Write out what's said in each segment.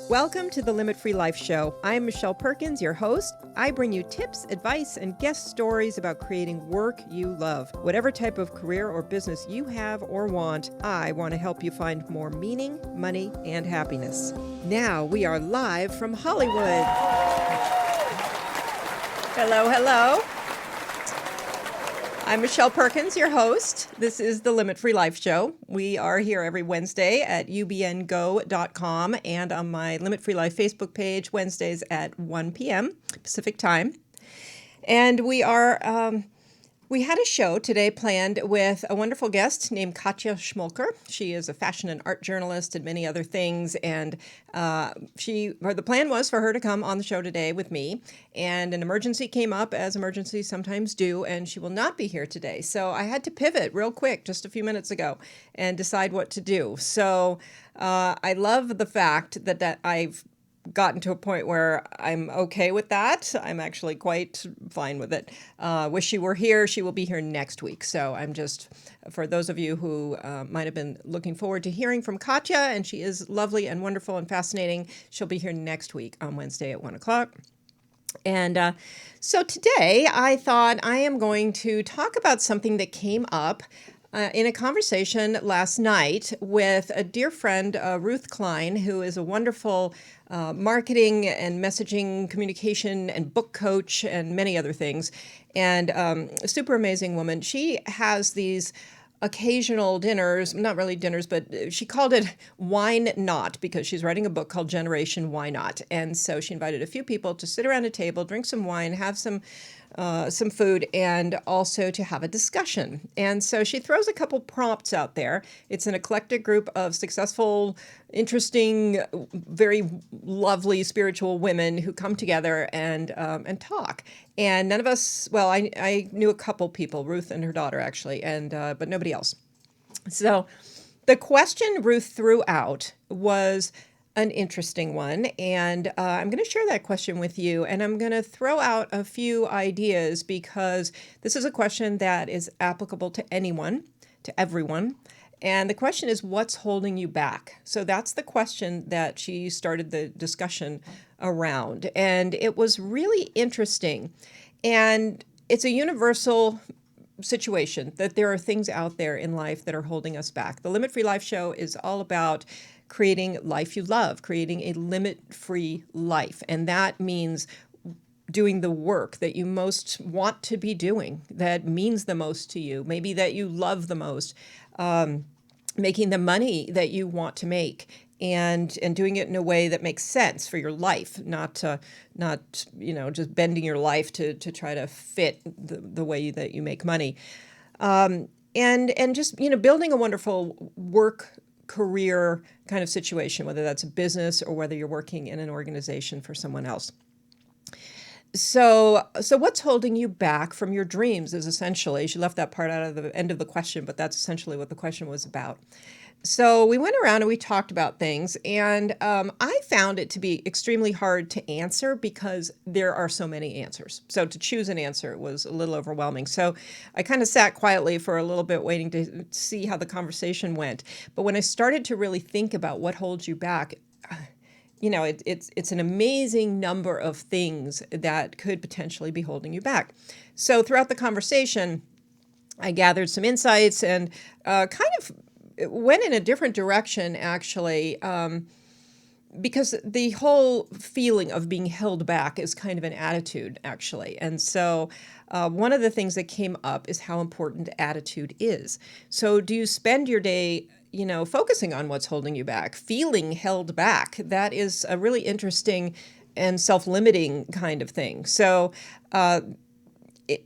Welcome to the Limit Free Life Show. I'm Michelle Perkins, your host. I bring you tips, advice, and guest stories about creating work you love. Whatever type of career or business you have or want, I want to help you find more meaning, money, and happiness. Now we are live from Hollywood. Hello, hello. I'm Michelle Perkins, your host. This is the Limit Free Life Show. We are here every Wednesday at ubngo.com and on my Limit Free Life Facebook page, Wednesdays at 1 p.m. Pacific time. And we had a show today planned with a wonderful guest named Katja Schmolker. She is a fashion and art journalist and many other things. And the plan was for her to come on the show today with me. And an emergency came up, as emergencies sometimes do, and she will not be here today. So I had to pivot real quick just a few minutes ago and decide what to do. So I love the fact that I've gotten to a point where I'm okay with that. I'm actually quite fine with it. Wish she were here. She will be here next week. So I'm just, for those of you who might have been looking forward to hearing from Katja, and she is lovely and wonderful and fascinating, she'll be here next week on Wednesday at 1 o'clock. And so today I thought I am going to talk about something that came up in a conversation last night with a dear friend, Ruth Klein, who is a wonderful marketing and messaging communication and book coach and many other things, and a super amazing woman. She has these occasional dinners, not really dinners, but she called it Wine Not because she's writing a book called Generation Why Not. And so she invited a few people to sit around a table, drink some wine, have some food, and also to have a discussion. And so she throws a couple prompts out there. It's an eclectic group of successful, interesting, very lovely spiritual women who come together and talk. And none of us, well, I knew a couple people, Ruth and her daughter actually, and but nobody else. So the question Ruth threw out was an interesting one, and I'm going to share that question with you, and I'm going to throw out a few ideas because this is a question that is applicable to anyone, to everyone. And the question is, what's holding you back? So that's the question that she started the discussion around, and it was really interesting. And it's a universal situation that there are things out there in life that are holding us back. The Limit Free Life Show is all about creating life you love, creating a limit-free life. And that means doing the work that you most want to be doing, that means the most to you, maybe that you love the most, making the money that you want to make, and doing it in a way that makes sense for your life, not just bending your life to try to fit the way that you make money, and just building a wonderful work career kind of situation, whether that's a business or whether you're working in an organization for someone else. So what's holding you back from your dreams is essentially, she left that part out of the end of the question, but that's essentially what the question was about. So we went around and we talked about things, and I found it to be extremely hard to answer because there are so many answers. So to choose an answer was a little overwhelming. So I kind of sat quietly for a little bit waiting to see how the conversation went. But when I started to really think about what holds you back, it's an amazing number of things that could potentially be holding you back. So throughout the conversation, I gathered some insights and kind of went in a different direction, actually, because the whole feeling of being held back is kind of an attitude, actually. And so one of the things that came up is how important attitude is. So do you spend your day focusing on what's holding you back, feeling held back? That is a really interesting and self-limiting kind of thing. So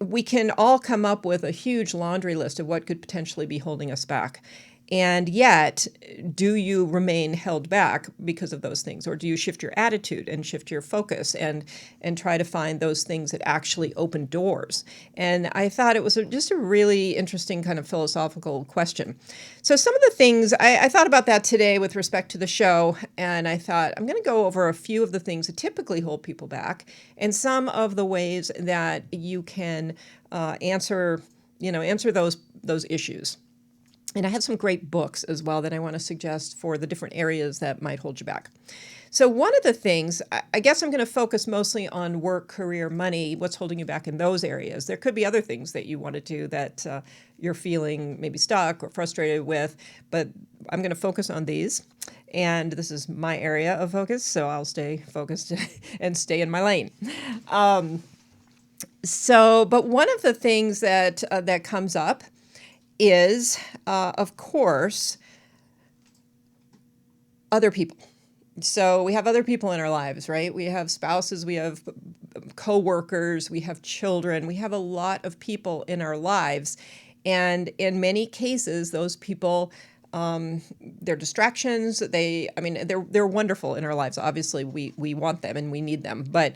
we can all come up with a huge laundry list of what could potentially be holding us back. And yet, do you remain held back because of those things? Or do you shift your attitude and shift your focus and try to find those things that actually open doors? And I thought it was just a really interesting kind of philosophical question. So some of the things, I thought about that today with respect to the show, and I thought I'm going to go over a few of the things that typically hold people back and some of the ways that you can answer those issues. And I have some great books as well that I want to suggest for the different areas that might hold you back. So, one of the things, I guess I'm going to focus mostly on work, career, money, what's holding you back in those areas. There could be other things that you want to do that you're feeling maybe stuck or frustrated with, but I'm going to focus on these. And this is my area of focus, so I'll stay focused and stay in my lane. But one of the things that comes up is, of course, other people. So we have other people in our lives, right? We have spouses, we have coworkers, we have children, we have a lot of people in our lives. And in many cases, those people, they're distractions. They're wonderful in our lives. Obviously, we want them and we need them, but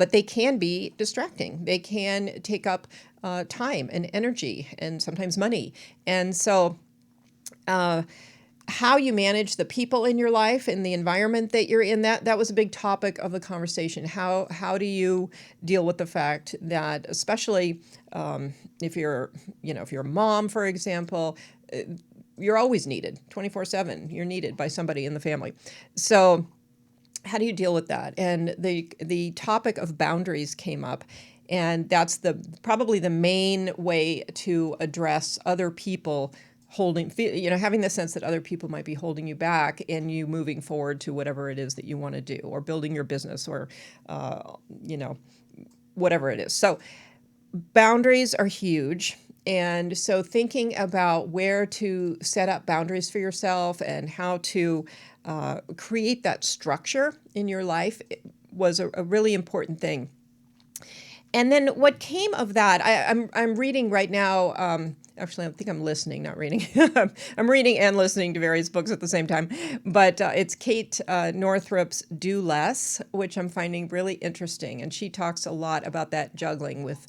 they can be distracting. They can take up time and energy and sometimes money. And so, how you manage the people in your life and the environment that you're in, that was a big topic of the conversation. How do you deal with the fact that, especially if you're a mom, for example, you're always needed 24/7. You're needed by somebody in the family. So how do you deal with that? And the topic of boundaries came up, and that's probably the main way to address other people having the sense that other people might be holding you back in you moving forward to whatever it is that you want to do, or building your business, or whatever it is. So boundaries are huge. And so thinking about where to set up boundaries for yourself and how to create that structure in your life was a really important thing. And then what came of that, I'm reading right now. Actually, I think I'm listening, not reading. I'm reading and listening to various books at the same time. But it's Kate Northrup's Do Less, which I'm finding really interesting. And she talks a lot about that juggling with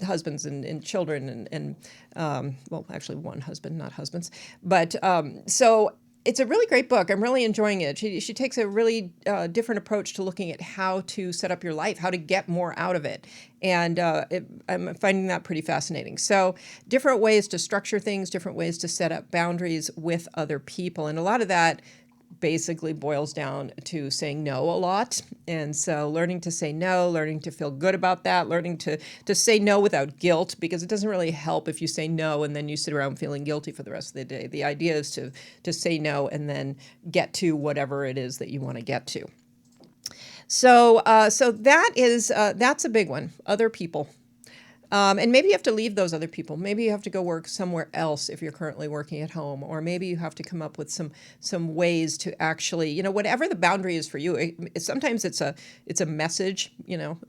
husbands and children and well, actually one husband, not husbands. But so it's a really great book. I'm really enjoying it. She takes a really different approach to looking at how to set up your life, how to get more out of it. And I'm finding that pretty fascinating. So different ways to structure things, different ways to set up boundaries with other people. And a lot of that basically boils down to saying no a lot. And so learning to say no, learning to feel good about that, learning to say no without guilt, because it doesn't really help if you say no and then you sit around feeling guilty for the rest of the day. The idea is to say no and then get to whatever it is that you want to get to. So that's a big one. Other people. And maybe you have to leave those other people. Maybe you have to go work somewhere else if you're currently working at home, or maybe you have to come up with some ways to actually, whatever the boundary is for you. Sometimes it's a message.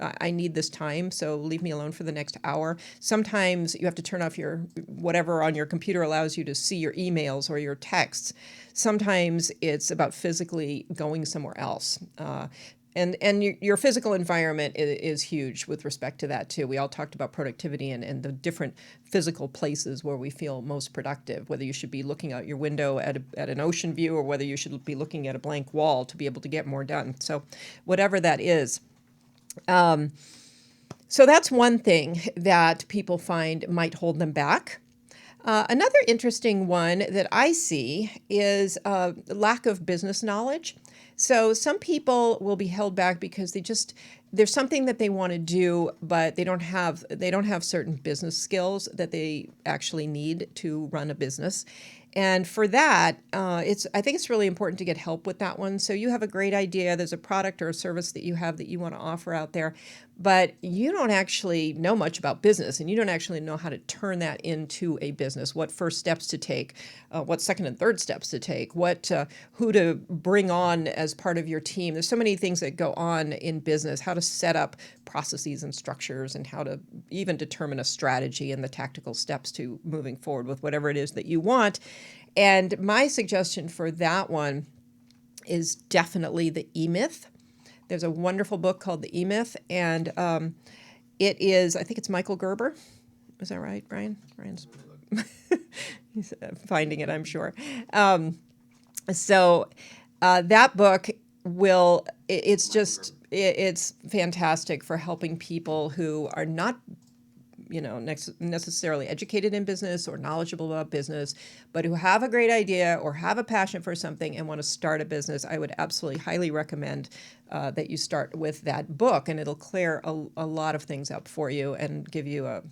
I need this time, so leave me alone for the next hour. Sometimes you have to turn off your whatever on your computer allows you to see your emails or your texts. Sometimes it's about physically going somewhere else. And your physical environment is huge with respect to that, too. We all talked about productivity and the different physical places where we feel most productive, whether you should be looking out your window at an ocean view or whether you should be looking at a blank wall to be able to get more done. So whatever that is. So that's one thing that people find might hold them back. Another interesting one that I see is lack of business knowledge. So some people will be held back because there's something that they want to do, but they don't have certain business skills that they actually need to run a business. And for that, I think it's really important to get help with that one. So you have a great idea. There's a product or a service that you have that you want to offer out there, but you don't actually know much about business, and you don't actually know how to turn that into a business. What first steps to take, what second and third steps to take, who to bring on as part of your team. There's so many things that go on in business. How to set up processes and structures, and how to even determine a strategy and the tactical steps to moving forward with whatever it is that you want. And my suggestion for that one is definitely the E-Myth. There's a wonderful book called The E-Myth, and it is, I think it's Michael Gerber. Is that right, Brian? Brian's he's finding it, I'm sure. So that book it's fantastic for helping people who are not necessarily educated in business or knowledgeable about business, but who have a great idea or have a passion for something and want to start a business, I would absolutely highly recommend that you start with that book, and it'll clear a lot of things up for you and give you a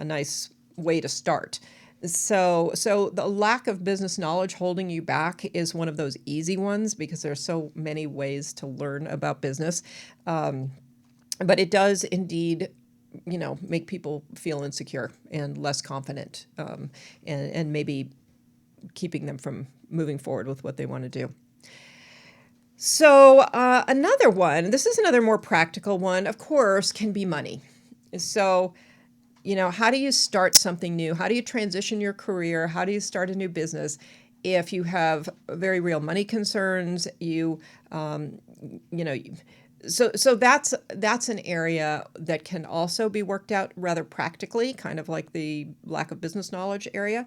nice way to start. So the lack of business knowledge holding you back is one of those easy ones because there's so many ways to learn about business. But it does indeed, make people feel insecure and less confident, and maybe keeping them from moving forward with what they want to do. So another one, this is another more practical one, of course, can be money. So, how do you start something new? How do you transition your career? How do you start a new business if you have very real money concerns? So that's an area that can also be worked out rather practically, kind of like the lack of business knowledge area.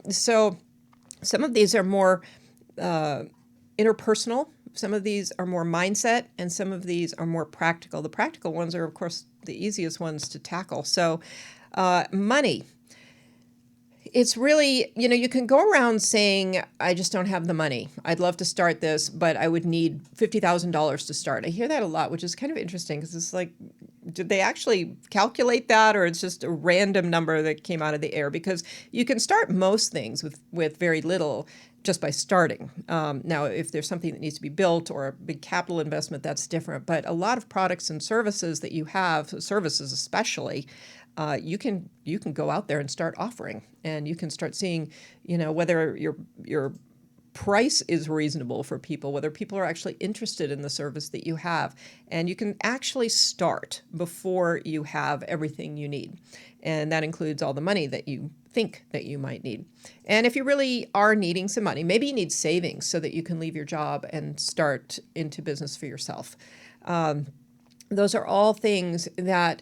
So some of these are more interpersonal. Some of these are more mindset, and some of these are more practical. The practical ones are, of course, the easiest ones to tackle. So money. It's really, you can go around saying, I just don't have the money. I'd love to start this, but I would need $50,000 to start. I hear that a lot, which is kind of interesting because it's like, did they actually calculate that, or it's just a random number that came out of the air? Because you can start most things with very little just by starting. Now, if there's something that needs to be built or a big capital investment, that's different. But a lot of products and services that you have, services especially, you can go out there and start offering, and you can start seeing, whether your price is reasonable for people, whether people are actually interested in the service that you have, and you can actually start before you have everything you need, and that includes all the money that you think that you might need. And if you really are needing some money, maybe you need savings so that you can leave your job and start into business for yourself. Those are all things that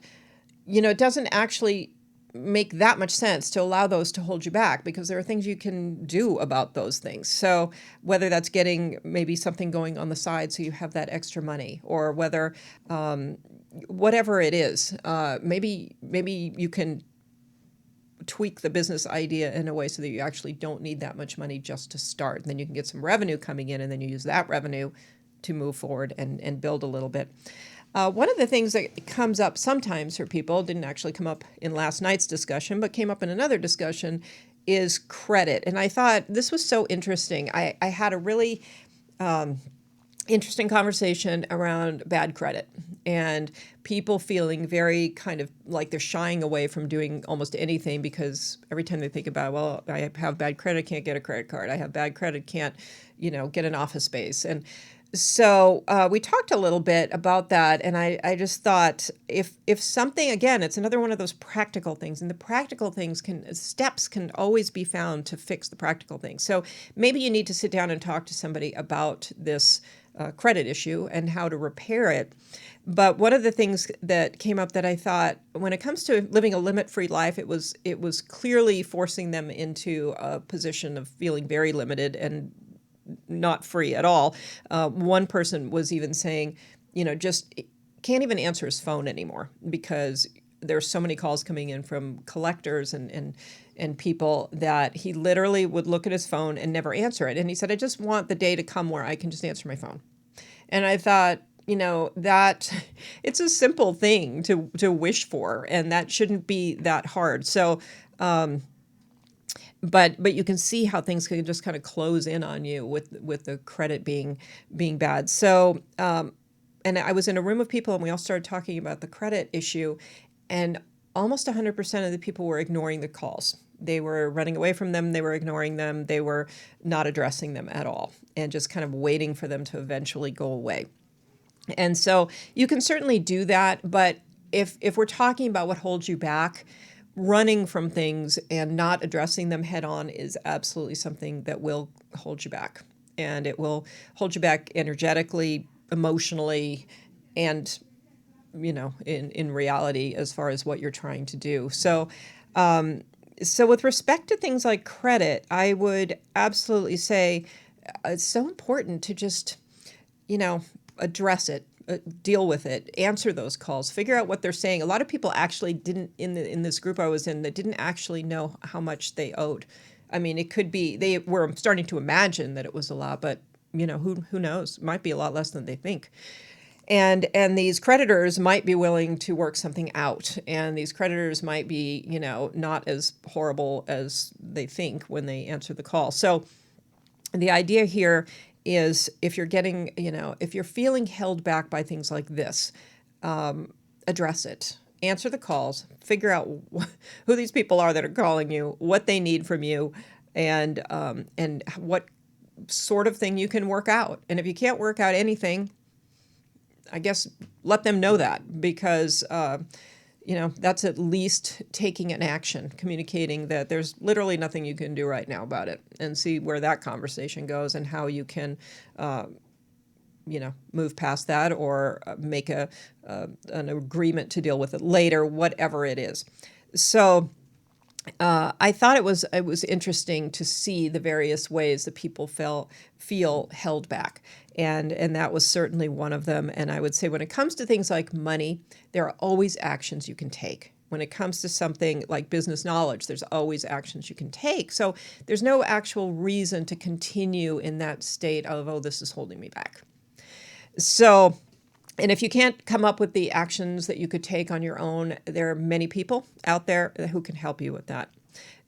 it doesn't actually make that much sense to allow those to hold you back, because there are things you can do about those things. So whether that's getting maybe something going on the side so you have that extra money, or whether whatever it is, maybe you can tweak the business idea in a way so that you actually don't need that much money just to start. And then you can get some revenue coming in, and then you use that revenue to move forward and build a little bit. One of the things that comes up sometimes for people, didn't actually come up in last night's discussion, but came up in another discussion, is credit. And I thought this was so interesting. I had a really interesting conversation around bad credit and people feeling very kind of like they're shying away from doing almost anything because every time they think about, well, I have bad credit, can't get a credit card. I have bad credit, can't, get an office space. And so we talked a little bit about that, and I just thought if something, again, it's another one of those practical things, and the practical things steps can always be found to fix the practical things. So maybe you need to sit down and talk to somebody about this credit issue and how to repair it. But one of the things that came up that I thought, when it comes to living a limit-free life, it was clearly forcing them into a position of feeling very limited and not free at all. One person was even saying, just can't even answer his phone anymore because there's so many calls coming in from collectors and people that he literally would look at his phone and never answer it. And he said, I just want the day to come where I can just answer my phone. And I thought, that it's a simple thing to wish for, and that shouldn't be that hard. So, But you can see how things can just kind of close in on you with the credit being bad. So, and I was in a room of people, and we all started talking about the credit issue, and almost 100% of the people were ignoring the calls. They were running away from them. They were ignoring them. They were not addressing them at all, and just kind of waiting for them to eventually go away. And so you can certainly do that, but if we're talking about what holds you back, running from things and not addressing them head on is absolutely something that will hold you back. And it will hold you back energetically, emotionally, and, in reality as far as what you're trying to do. So, so with respect to things like credit, I would absolutely say it's so important to just, address it. deal with it, answer those calls, figure out what they're saying. A lot of people actually didn't, in this group I was in, that didn't actually know how much they owed. I mean, it could be, they were starting to imagine that it was a lot, but who knows? It might be a lot less than they think. And these creditors might be willing to work something out, and these creditors might be, not as horrible as they think when they answer the call. So the idea here is, if you're getting, if you're feeling held back by things like this, address it. Answer the calls, figure out who these people are that are calling you, what they need from you, and what sort of thing you can work out. And if you can't work out anything, I guess let them know that, because that's at least taking an action, communicating that there's literally nothing you can do right now about it, and see where that conversation goes and how you can move past that, or make an agreement to deal with it later, whatever it is. So I thought it was interesting to see the various ways that people feel held back, and that was certainly one of them. And I would say, when it comes to things like money, there are always actions you can take. When it comes to something like business knowledge, there's always actions you can take. So there's no actual reason to continue in that state of, oh, this is holding me back. So, and if you can't come up with the actions that you could take on your own, there are many people out there who can help you with that.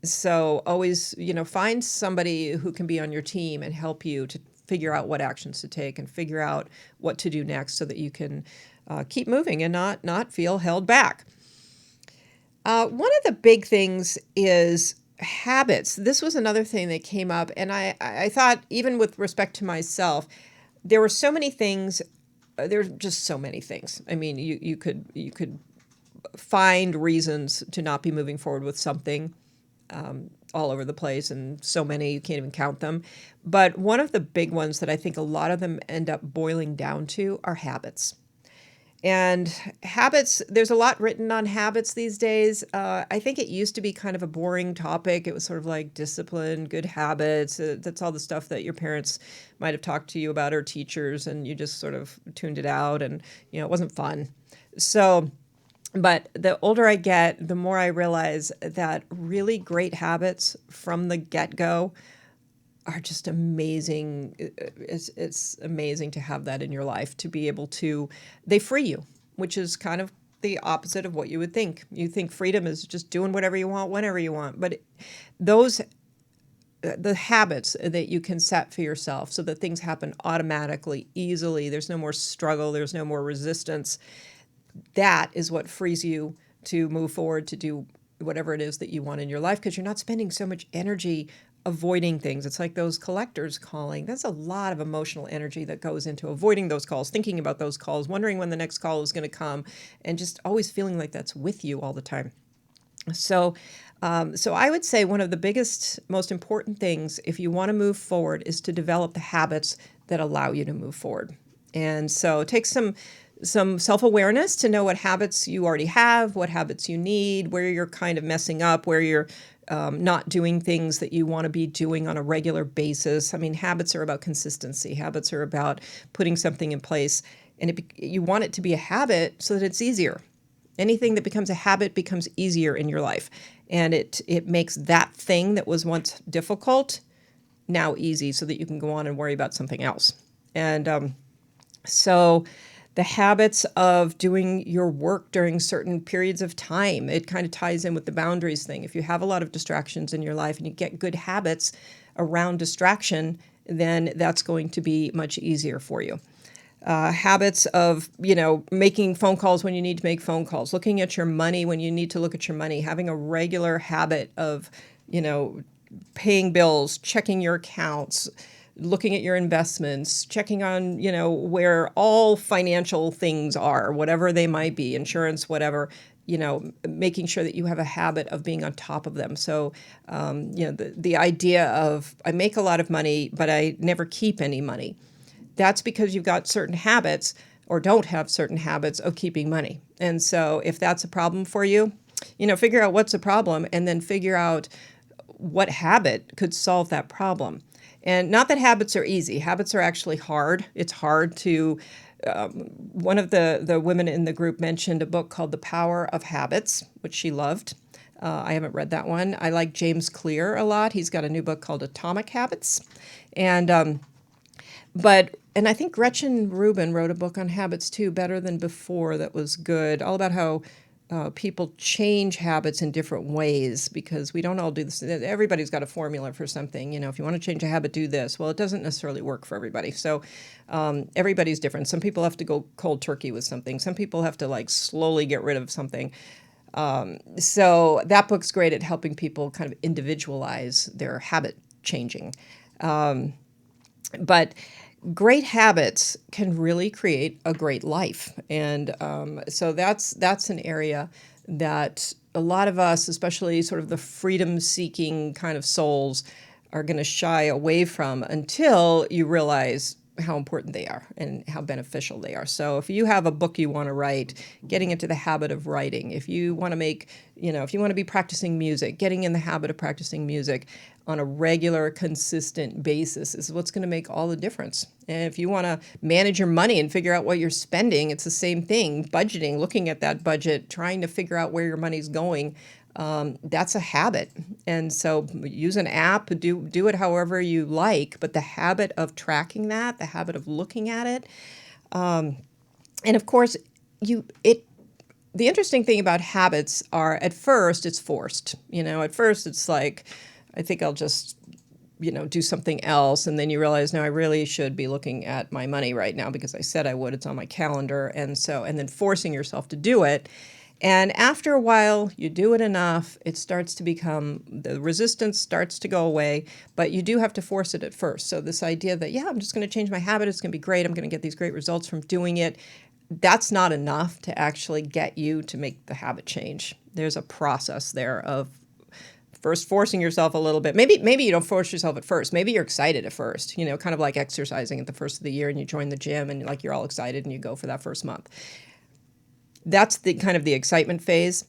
So always, find somebody who can be on your team and help you to figure out what actions to take and figure out what to do next, so that you can keep moving and not feel held back. One of the big things is habits. This was another thing that came up, and I thought, even with respect to myself, there were so many things. There's just so many things. I mean, you could find reasons to not be moving forward with something, all over the place, and so many you can't even count them. But one of the big ones that I think a lot of them end up boiling down to are habits. And habits, there's a lot written on habits these days. I think it used to be kind of a boring topic. It was sort of like discipline, good habits. That's all the stuff that your parents might have talked to you about, or teachers, and you just sort of tuned it out, and it wasn't fun. So, but the older I get, the more I realize that really great habits from the get-go are just amazing. It's amazing to have that in your life, to be able to, they free you, which is kind of the opposite of what you would think. You think freedom is just doing whatever you want, whenever you want. But the habits that you can set for yourself, so that things happen automatically, easily, there's no more struggle, there's no more resistance, that is what frees you to move forward, to do whatever it is that you want in your life, because you're not spending so much energy avoiding things. It's like those collectors calling. That's a lot of emotional energy that goes into avoiding those calls, thinking about those calls, wondering when the next call is going to come, and just always feeling like that's with you all the time. So I would say one of the biggest, most important things, if you want to move forward, is to develop the habits that allow you to move forward. And so it takes some self-awareness to know what habits you already have, what habits you need, where you're kind of messing up, where you're not doing things that you want to be doing on a regular basis. I mean, habits are about consistency. Habits are about putting something in place, and you want it to be a habit so that it's easier. Anything that becomes a habit becomes easier in your life, and it makes that thing that was once difficult now easy, so that you can go on and worry about something else. And so the habits of doing your work during certain periods of time, it kind of ties in with the boundaries thing. If you have a lot of distractions in your life and you get good habits around distraction, then that's going to be much easier for you. Habits of, making phone calls when you need to make phone calls, looking at your money when you need to look at your money, having a regular habit of, paying bills, checking your accounts, looking at your investments, checking on, where all financial things are, whatever they might be, insurance, whatever, making sure that you have a habit of being on top of them. So, the idea of, I make a lot of money, but I never keep any money. That's because you've got certain habits, or don't have certain habits of keeping money. And so if that's a problem for you, figure out what's the problem, and then figure out what habit could solve that problem. And not that habits are easy. Habits are actually hard. It's hard to one of the women in the group mentioned a book called The Power of Habits, which she loved. I haven't read that one. I like James Clear a lot. He's got a new book called Atomic Habits. And and I think Gretchen Rubin wrote a book on habits too, Better Than Before, that was good, all about how people change habits in different ways, because we don't all do this. Everybody's got a formula for something. If you want to change a habit, do this. Well, it doesn't necessarily work for everybody. So everybody's different. Some people have to go cold turkey with something. Some people have to like slowly get rid of something. So that book's great at helping people kind of individualize their habit changing. But great habits can really create a great life. And so that's an area that a lot of us, especially sort of the freedom-seeking kind of souls, are going to shy away from until you realize how important they are and how beneficial they are. So if you have a book you want to write, getting into the habit of writing. If you want to if you want to be practicing music, getting in the habit of practicing music on a regular, consistent basis is what's going to make all the difference. And if you want to manage your money and figure out what you're spending, it's the same thing. Budgeting, looking at that budget, trying to figure out where your money's going. That's a habit. And so use an app, do it however you like, but the habit of tracking that, the habit of looking at it. And of course, the interesting thing about habits are at first it's forced. At first it's like, I think I'll just, do something else. And then you realize, no, I really should be looking at my money right now because I said I would. It's on my calendar. And then forcing yourself to do it. And after a while, you do it enough, it starts to become, the resistance starts to go away, but you do have to force it at first. So this idea that, I'm just going to change my habit, it's going to be great, I'm going to get these great results from doing it, that's not enough to actually get you to make the habit change. There's a process there of first forcing yourself a little bit. Maybe you don't force yourself at first. Maybe you're excited at first, kind of like exercising at the first of the year and you join the gym and you're all excited and you go for that first month. That's the kind of the excitement phase.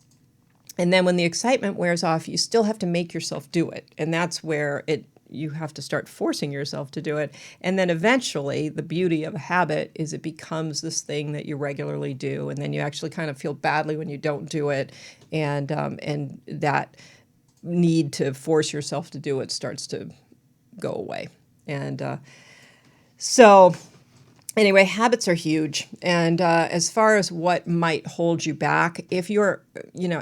And then when the excitement wears off, you still have to make yourself do it. And that's where you have to start forcing yourself to do it. And then eventually the beauty of a habit is it becomes this thing that you regularly do. And then you actually kind of feel badly when you don't do it. And that need to force yourself to do it starts to go away. And so anyway, habits are huge. And as far as what might hold you back, if you're,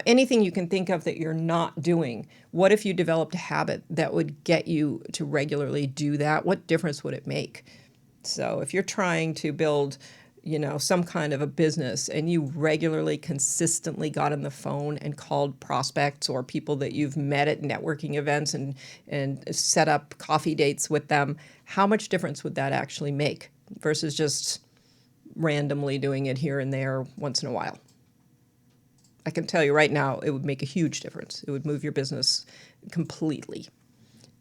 anything you can think of that you're not doing, what if you developed a habit that would get you to regularly do that? What difference would it make? So if you're trying to build, some kind of a business and you regularly, consistently got on the phone and called prospects or people that you've met at networking events and set up coffee dates with them, how much difference would that actually make versus just randomly doing it here and there once in a while? I can tell you right now, it would make a huge difference. It would move your business completely.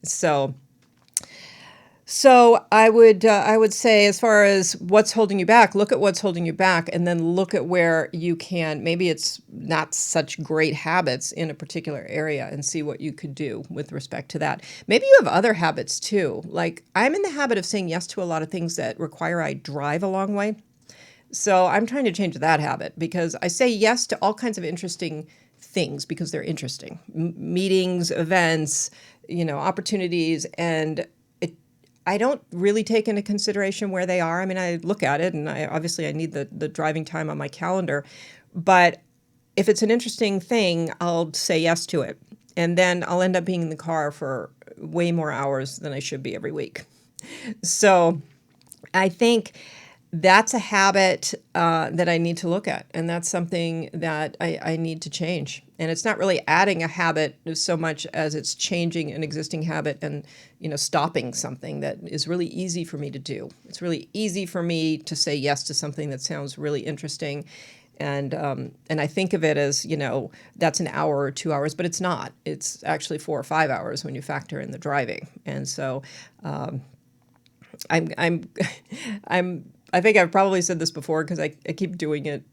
So I would say, as far as what's holding you back, look at what's holding you back, and then look at where you can. Maybe it's not such great habits in a particular area, and see what you could do with respect to that. Maybe you have other habits too. Like I'm in the habit of saying yes to a lot of things that require I drive a long way. So I'm trying to change that habit because I say yes to all kinds of interesting things because they're interesting. Meetings, events, opportunities, and I don't really take into consideration where they are. I mean, I look at it and I need the driving time on my calendar, but if it's an interesting thing, I'll say yes to it. And then I'll end up being in the car for way more hours than I should be every week. So I think that's a habit that I need to look at. And that's something that I need to change. And it's not really adding a habit so much as it's changing an existing habit and, stopping something that is really easy for me to do. It's really easy for me to say yes to something that sounds really interesting. And I think of it as, that's an hour or 2 hours, but it's not. It's actually 4 or 5 hours when you factor in the driving. And so I think I've probably said this before because I keep doing it,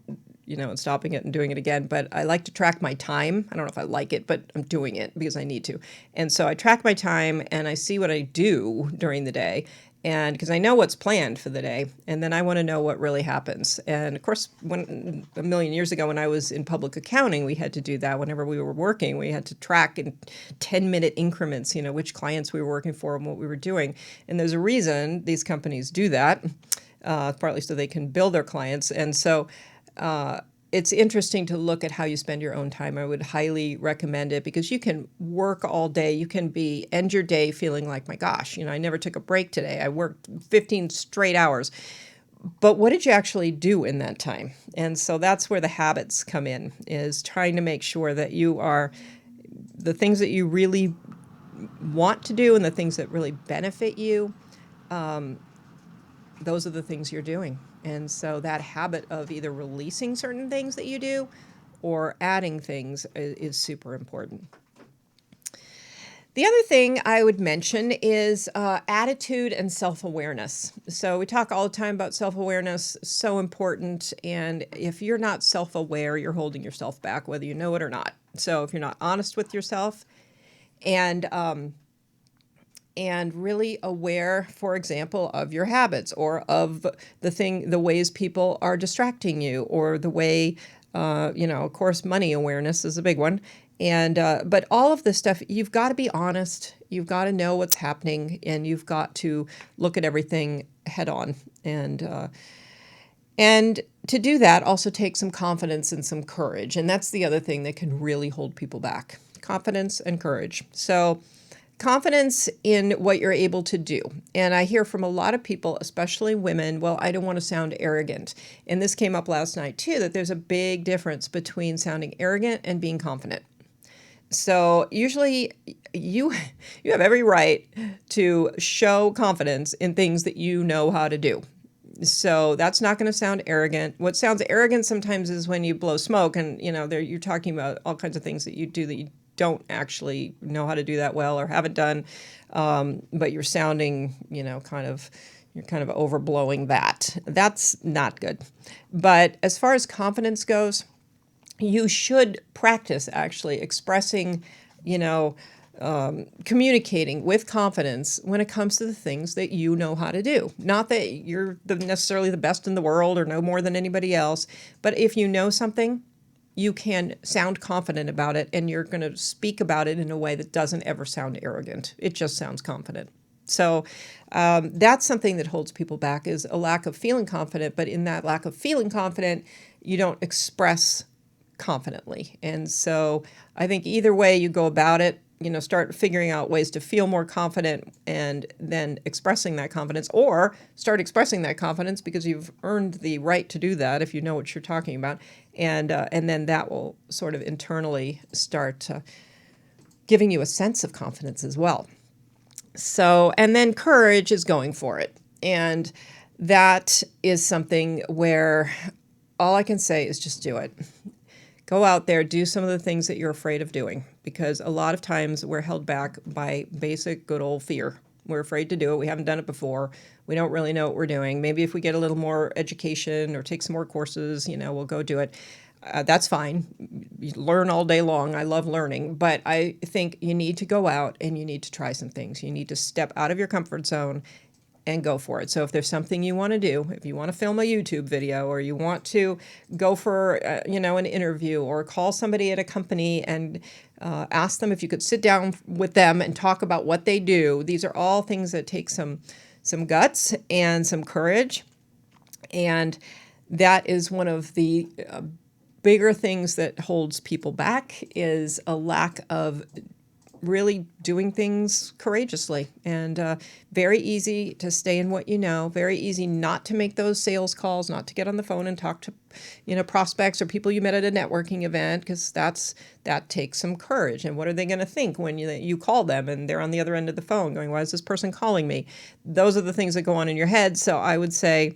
and stopping it and doing it again. But I like to track my time. I don't know if I like it, but I'm doing it because I need to. And so I track my time and I see what I do during the day. And because I know what's planned for the day, and then I want to know what really happens. And of course, when a million years ago, when I was in public accounting, we had to do that. Whenever we were working, we had to track in 10-minute increments, which clients we were working for and what we were doing. And there's a reason these companies do that, partly so they can bill their clients. And so it's interesting to look at how you spend your own time. I would highly recommend it because you can work all day. You can end your day feeling like, my gosh, I never took a break today. I worked 15 straight hours. But what did you actually do in that time? And so that's where the habits come in, is trying to make sure that you are the things that you really want to do and the things that really benefit you. Those are the things you're doing. And so that habit of either releasing certain things that you do or adding things is super important. The other thing I would mention is attitude and self-awareness. So we talk all the time about self-awareness, so important. And if you're not self-aware, you're holding yourself back, whether you know it or not. So if you're not honest with yourself and really aware, for example, of your habits or of the ways people are distracting you, or the way, of course, money awareness is a big one. And but all of this stuff, you've got to be honest. You've got to know what's happening, and you've got to look at everything head on. And to do that also takes some confidence and some courage. And that's the other thing that can really hold people back: confidence and courage. So confidence in what you're able to do. And I hear from a lot of people, especially women, well, I don't want to sound arrogant. And this came up last night too, that there's a big difference between sounding arrogant and being confident. So usually you have every right to show confidence in things that you know how to do. So that's not going to sound arrogant. What sounds arrogant sometimes is when you blow smoke and, you're talking about all kinds of things that you do that you don't actually know how to do that well or haven't done, but you're sounding, you're kind of overblowing that. That's not good. But as far as confidence goes, you should practice actually expressing, communicating with confidence when it comes to the things that you know how to do. Not that you're necessarily the best in the world or know more than anybody else, but if you know something, you can sound confident about it, and you're going to speak about it in a way that doesn't ever sound arrogant. It just sounds confident. So that's something that holds people back, is a lack of feeling confident. But in that lack of feeling confident, you don't express confidently. And so I think either way you go about it, start figuring out ways to feel more confident and then expressing that confidence, or start expressing that confidence because you've earned the right to do that if you know what you're talking about. And then that will sort of internally start giving you a sense of confidence as well. So, and then courage is going for it. And that is something where all I can say is just do it. Go out there, do some of the things that you're afraid of doing, because a lot of times we're held back by basic good old fear. We're afraid to do it. We haven't done it before. We don't really know what we're doing. Maybe if we get a little more education or take some more courses, we'll go do it. That's fine. You learn all day long. I love learning. But I think you need to go out and you need to try some things. You need to step out of your comfort zone and go for it. So if there's something you want to do, if you want to film a YouTube video, or you want to go for, an interview, or call somebody at a company and ask them if you could sit down with them and talk about what they do, these are all things that take some guts and some courage. And that is one of the bigger things that holds people back, is a lack of really doing things courageously. And very easy to stay in what you know, very easy not to make those sales calls, not to get on the phone and talk to prospects or people you met at a networking event, because that takes some courage. And what are they going to think when you call them and they're on the other end of the phone going, why is this person calling me? Those are the things that go on in your head. So I would say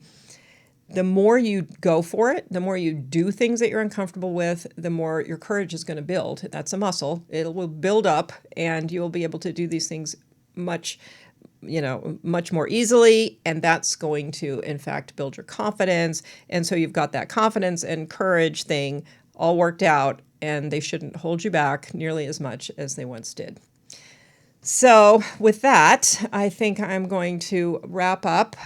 the more you go for it, the more you do things that you're uncomfortable with, the more your courage is going to build. That's a muscle. It will build up, and you'll be able to do these things much more easily. And that's going to, in fact, build your confidence. And so you've got that confidence and courage thing all worked out, and they shouldn't hold you back nearly as much as they once did. So with that, I think I'm going to wrap up.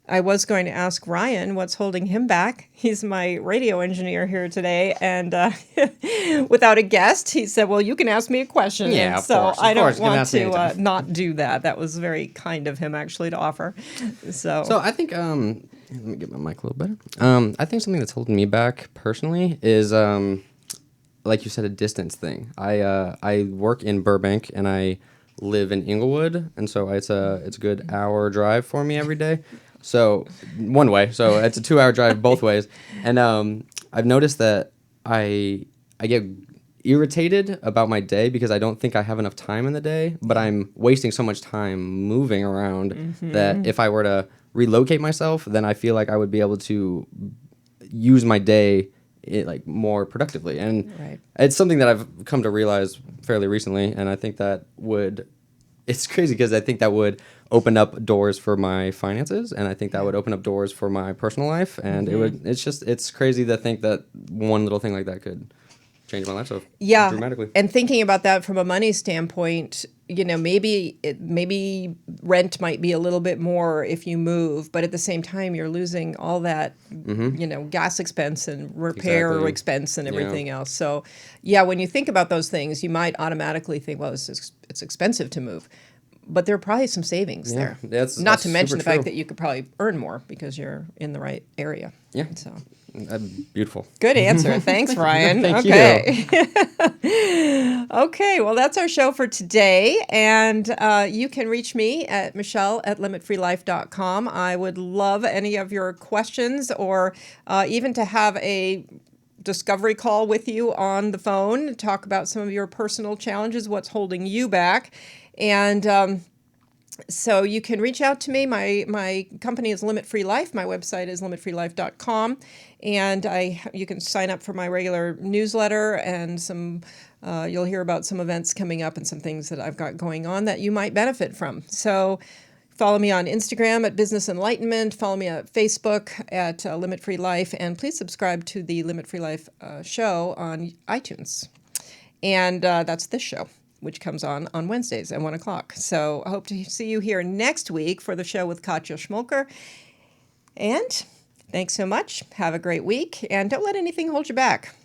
I was going to ask Ryan what's holding him back. He's my radio engineer here today, and without a guest, he said, "Well, you can ask me a question." Yeah, And of so course. I don't You can want ask me to anytime. not do that. That was very kind of him, actually, to offer. So I think let me get my mic a little better. I think something that's holding me back personally is like you said, a distance thing. I work in Burbank and I live in Inglewood, and so it's a good hour drive for me every day. So one way, so it's a 2 hour drive both ways, and I've noticed that I get irritated about my day because I don't think I have enough time in the day, but I'm wasting so much time moving around that if I were to relocate myself, then I feel like I would be able to use my day like more productively. And Right. it's something that I've come to realize fairly recently, and I think that would it's crazy because I think that would open up doors for my finances, and I think that would open up doors for my personal life, and it's crazy to think that one little thing like that could change my life so Yeah, dramatically. and thinking about that from a money standpoint, maybe rent might be a little bit more if you move, but at the same time, you're losing all that, gas expense and repair Exactly. expense and Yeah. everything else. So, yeah, when you think about those things, you might automatically think, well, it's expensive to move, but there are probably some savings Yeah, there. that's Not to mention super the fact true. that you could probably earn more because you're in the right area. Yeah. So. Beautiful. Good answer. Thanks, Ryan. Thank Okay. Okay, well, that's our show for today. And you can reach me at michelle@limitfreelife.com. I would love any of your questions or even to have a discovery call with you on the phone, talk about some of your personal challenges, what's holding you back. And so you can reach out to me. My company is Limit Free Life. My website is limitfreelife.com. And you can sign up for my regular newsletter and you'll hear about some events coming up and some things that I've got going on that you might benefit from. So follow me on Instagram at Business Enlightenment. Follow me at Facebook at Limit Free Life. And please subscribe to the Limit Free Life show on iTunes. And that's this show, which comes on Wednesdays at 1 o'clock. So I hope to see you here next week for the show with Katja Schmolker. And thanks so much. Have a great week. And don't let anything hold you back.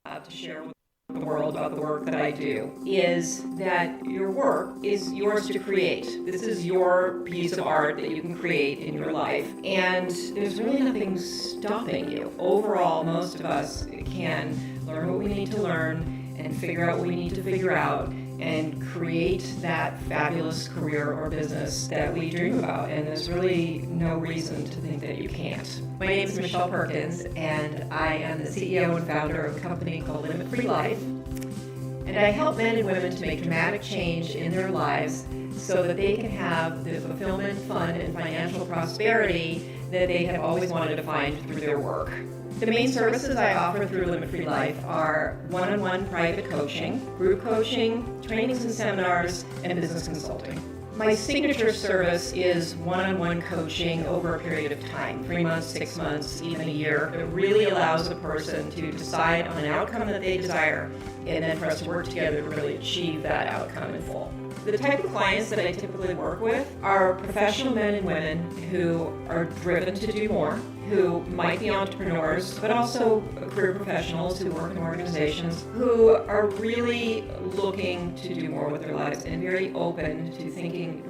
To share with the world about the work that I do is that your work is yours to create. This is your piece of art that you can create in your life. And there's really nothing stopping you. Overall, most of us can learn what we need to learn and figure out what we need to figure out and create that fabulous career or business that we dream about. And there's really no reason to think that you can't. My name is Michelle Perkins, and I am the CEO and founder of a company called Limit Free Life. And I help men and women to make dramatic change in their lives so that they can have the fulfillment, fun, and financial prosperity that they have always wanted to find through their work. The main services I offer through Limit Free Life are one-on-one private coaching, group coaching, trainings and seminars, and business consulting. My signature service is one-on-one coaching over a period of time, 3 months, 6 months, even a year. It really allows a person to decide on an outcome that they desire, and then for us to work together to really achieve that outcome in full. The type of clients that I typically work with are professional men and women who are driven to do more, who might be entrepreneurs, but also career professionals who work in organizations who are really looking to do more with their lives and very open to thinking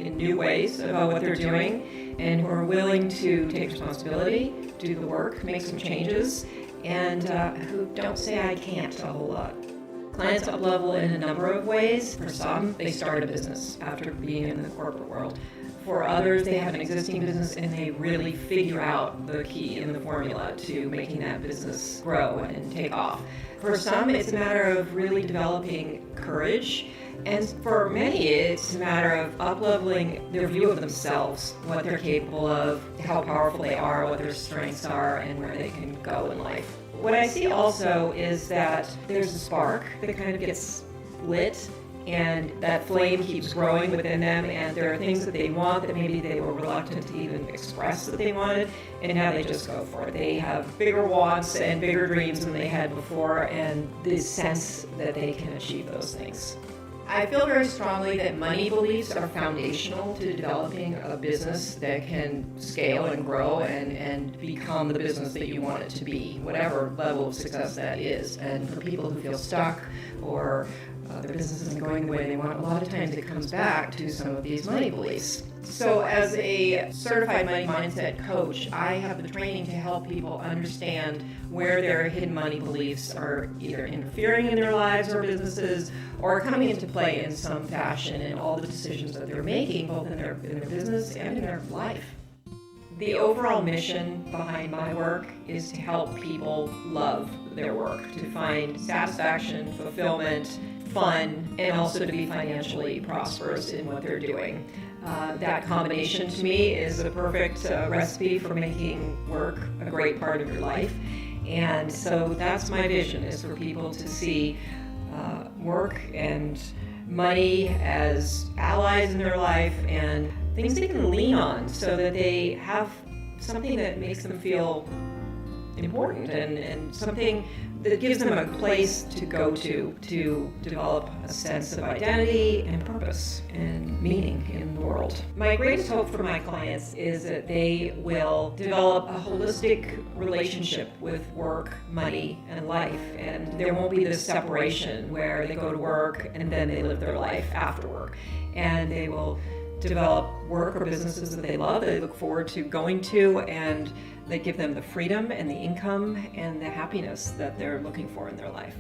in new ways about what they're doing and who are willing to take responsibility, do the work, make some changes, and who don't say I can't a whole lot. Clients up-level in a number of ways. For some, they start a business after being in the corporate world. For others, they have an existing business and they really figure out the key and the formula to making that business grow and take off. For some, it's a matter of really developing courage. And for many, it's a matter of up-leveling their view of themselves, what they're capable of, how powerful they are, what their strengths are, and where they can go in life. What I see also is that there's a spark that kind of gets lit and that flame keeps growing within them, and there are things that they want that maybe they were reluctant to even express that they wanted, and now they just go for it. They have bigger wants and bigger dreams than they had before, and this sense that they can achieve those things. I feel very strongly that money beliefs are foundational to developing a business that can scale and grow and become the business that you want it to be, whatever level of success that is. And for people who feel stuck or their business isn't going the way they want, a lot of times it comes back to some of these money beliefs. So as a certified money mindset coach, I have the training to help people understand where their hidden money beliefs are either interfering in their lives or businesses or coming into play in some fashion in all the decisions that they're making, both in their business and in their life. The overall mission behind my work is to help people love their work, to find satisfaction, fulfillment, fun, and also to be financially prosperous in what they're doing. That combination to me is a perfect recipe for making work a great part of your life. And so that's my vision, is for people to see work and money as allies in their life and things they can lean on so that they have something that makes them feel important and something that gives them a place to go to develop a sense of identity and purpose and meaning in the world. My greatest hope for my clients is that they will develop a holistic relationship with work, money, and life, and there won't be this separation where they go to work and then they live their life after work, and they will develop work or businesses that they love, that they look forward to going to, and that give them the freedom and the income and the happiness that they're looking for in their life.